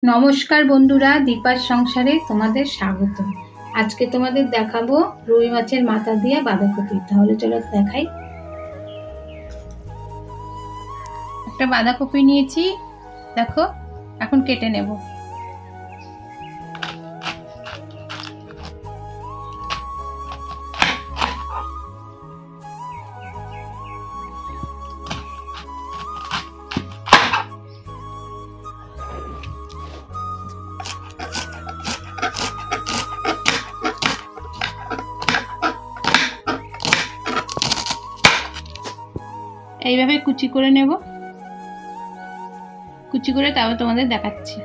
নমস্কার বন্ধুরা, দীপার সংসারে তোমাদের স্বাগত। আজকে তোমাদের দেখাবো রুই মাছের মাথা দিয়ে বাঁধাকপি। তাহলে চলো দেখাই। একটা বাঁধাকপি নিয়েছি, দেখো এখন কেটে নেব। এইভাবে কুচি করে নেব, কুচি করে তারপর তোমাদের দেখাচ্ছি।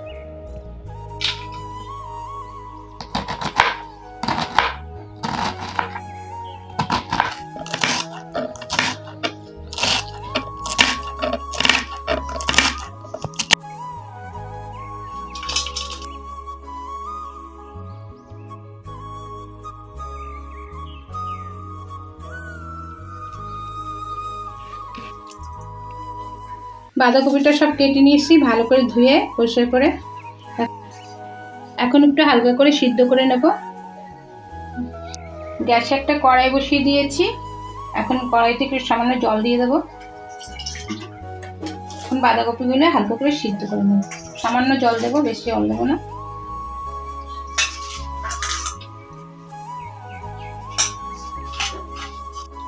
বাঁধাকপিটা সব কেটে নিয়েছি, ভালো করে ধুয়ে পরিষ্কার করে। এখন একটু হালকা করে সিদ্ধ করে নেব। গ্যাসে একটা কড়াই বসিয়ে দিয়েছি, এখন কড়াইতে একটু সামান্য জল দিয়ে দেবো। এখন বাঁধাকপিগুলো হালকা করে সিদ্ধ করে নেব। সামান্য জল দেবো, বেশি জল দেবো না।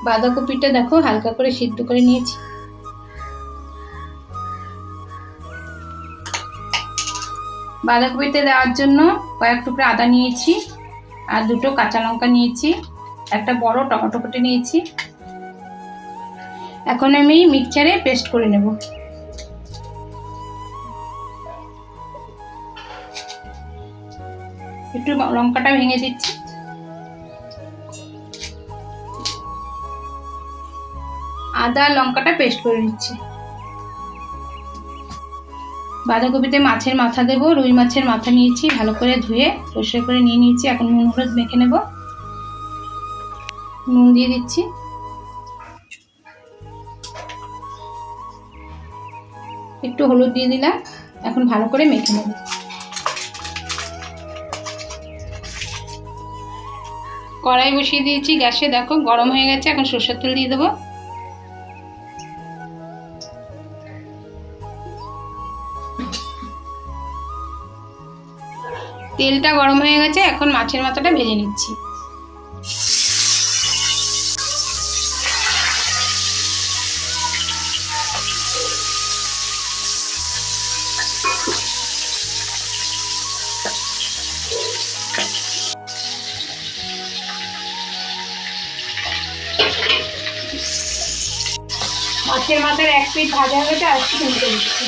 বাঁধাকপিটা দেখো হালকা করে সিদ্ধ করে নিয়েছি। বাঁধাকপিতে দেওয়ার জন্য কয়েক টুকরো আদা নিয়েছি, আর দুটো কাঁচা লঙ্কা নিয়েছি, একটা বড় টমেটো কেটে নিয়েছি। এখন আমি মিক্সচারে পেস্ট করে নেব। একটু লঙ্কাটা ভেঙে দিচ্ছি। আদা লঙ্কাটা পেস্ট করে নিচ্ছি। বাঁধাকপিতে মাছের মাথা দেব। রুই মাছের মাথা নিয়েছি, ভালো করে ধুয়ে পরিষ্কার করে নিয়ে নিয়েছি। এখন নুন হলুদ মেখে নেব। নুন দিয়ে দিচ্ছি, একটু হলুদ দিয়ে দিলাম। এখন ভালো করে মেখে নেব। কড়াই বসিয়ে দিয়েছি গ্যাসে, দেখো গরম হয়ে গেছে। এখন সরষের তেল দিয়ে দেবো। তেলটা গরম হয়ে গেছে, এখন মাছের মাথাটা ভেজে নিচ্ছি। মাছের মাথার এক পিঠ ভাজা হয়ে গেছে, আর একটু উল্টে দিচ্ছি।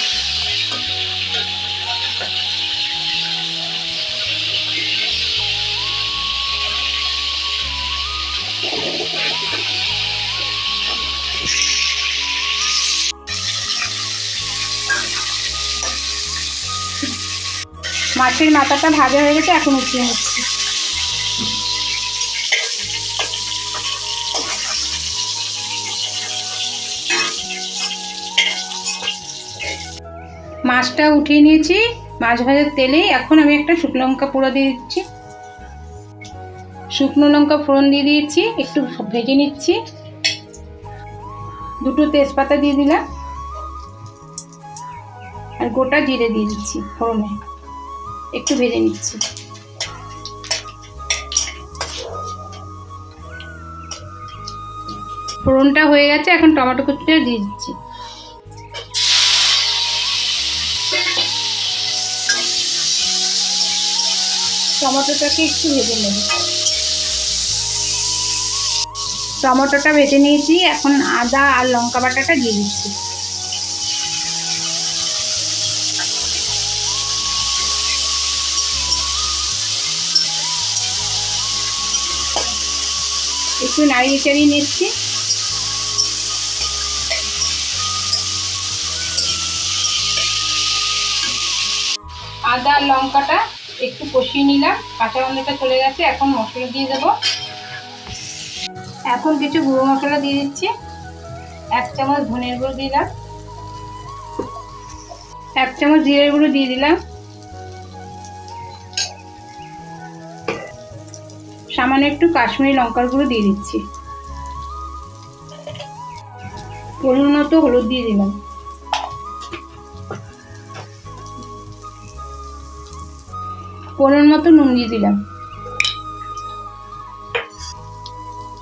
মাছের মাথাটা ভাজা হয়ে গেছে, এখন উঠিয়ে নিচ্ছি। মাছটা উঠিয়ে নিয়েছি মাছ ভাজার তেলেই। এখন আমি একটা শুকনো লঙ্কা পোড়া দিয়ে দিচ্ছি। শুকনো লঙ্কা ফোড়ন দিয়ে দিয়েছি, একটু ভেজে নিচ্ছি। দুটো তেজপাতা দিয়ে দিলাম, আর গোটা জিরে দিয়ে দিচ্ছি ফোড়নে। একটু ভেজে নিচ্ছি। ফোড়নটা হয়ে গেছে, এখন টমেটো কুচিটা দিয়ে দিচ্ছি। টমেটোটাকে একটু ভেজে নেব। টমেটোটা ভেজে নিয়েছি, এখন আদা আর লঙ্কা বাটাটা দিয়ে দিচ্ছি। একটু নাড়িয়ে চাড়িয়ে নিচ্ছি। আদা আর লঙ্কাটা একটু কষিয়ে নিলাম, কাঁচা গন্ধটা চলে গেছে। এখন মশলা দিয়ে দেবো। এখন কিছু গুঁড়ো মশলা দিয়ে দিচ্ছি। 1 চামচ ধনের গুঁড়ো দিলাম, 1 চামচ জিরের গুঁড়ো দিয়ে দিলাম, সামান্য একটু কাশ্মীরি লঙ্কার গুঁড়ো দিয়ে দিচ্ছি। পরিমাণ মতো হলুদ দিয়ে দিলাম। পরিমাণ মতো নুন দিয়ে দিলাম।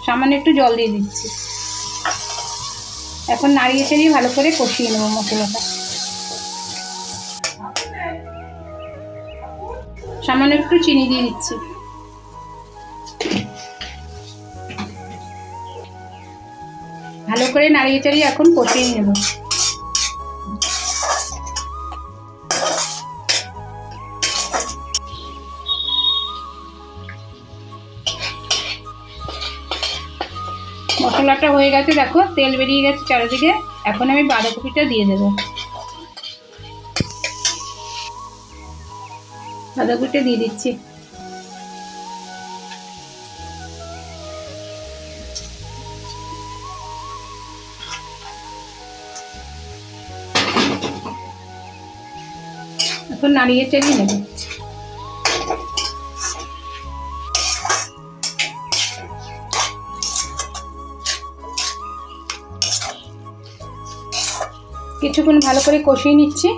সামান্য একটু জল দিয়ে দিচ্ছি। এখন নাড়িয়ে চাড়িয়ে ভালো করে কষিয়ে নেব মশলাটা। সামান্য একটু চিনি দিয়ে দিচ্ছি। ভালো করে নাড়িয়ে চাড়িয়ে এখন কষিয়ে নেব। মশলাটা হয়ে গেছে, দেখো তেল বেরিয়ে গেছে চারিদিকে। এখন আমি বাঁধাকপিটা দিয়ে দেব। বাঁধাকপিটা দিয়ে দিচ্ছি। এখন নাড়িয়ে চাড়িয়ে নেব। কিছুক্ষণ ভালো করে কষিয়ে নিচ্ছি।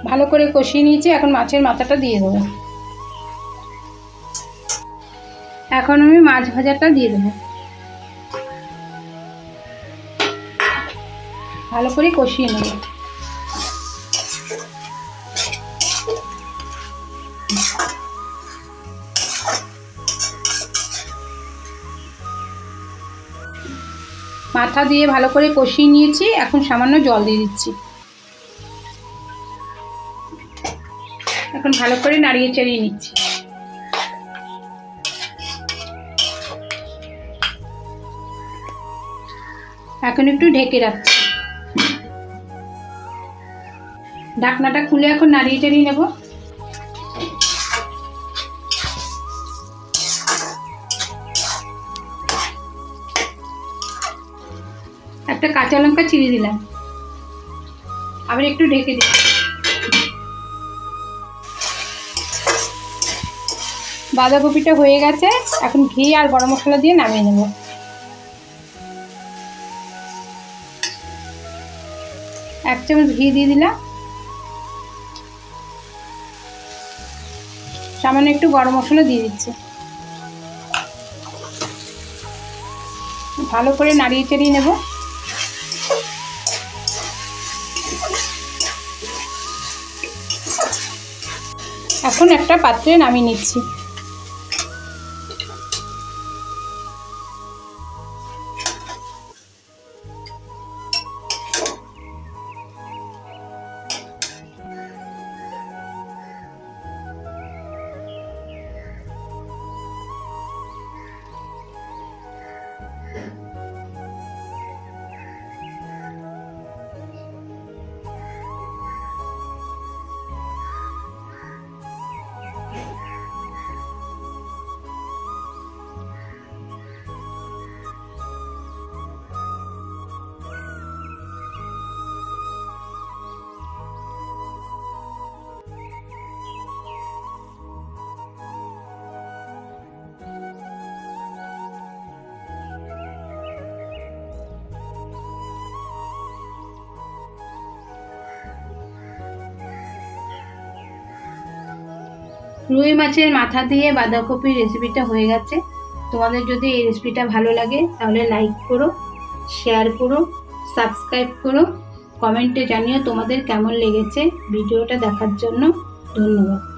ভালো করে কষিয়ে নিয়েছি, এখন মাছের মাথাটা দিয়ে দেবো। এখন আমি মাছ ভাজাটা দিয়ে দেবো। ভালো করে কষিয়ে নেব। মাথা দিয়ে ভালো করে কষিয়ে নিয়েছি, এখন সামান্য জল দিয়ে দিচ্ছি। এখন ভালো করে নাড়িয়ে চাড়িয়ে নিচ্ছি। এখন একটু ঢেকে রাখছি। ঢাকনাটা খুলে এখন নাড়িয়ে চাড়িয়ে নেব। একটা কাঁচা লঙ্কা চিড়ে দিলাম। আবার একটু ঢেকে দিই। বাঁধাকপিটা হয়ে গেছে, এখন ঘি আর গরম মশলা দিয়ে নামিয়ে নেব। এক চামচ ঘি দিয়ে দিলাম। সামান্য একটু গরম মশলা দিয়ে দিচ্ছি। ভালো করে নাড়িয়ে চাড়িয়ে নেব। এখন একটা পাত্রে নামিয়ে নিচ্ছি। রুই মাছের মাথা দিয়ে বাঁধাকপির রেসিপিটা হয়ে গেছে। তোমাদের যদি এই রেসিপিটা ভালো লাগে তাহলে লাইক করো, শেয়ার করো, সাবস্ক্রাইব করো, কমেন্টে জানিও তোমাদের কেমন লেগেছে। ভিডিওটা দেখার জন্য ধন্যবাদ।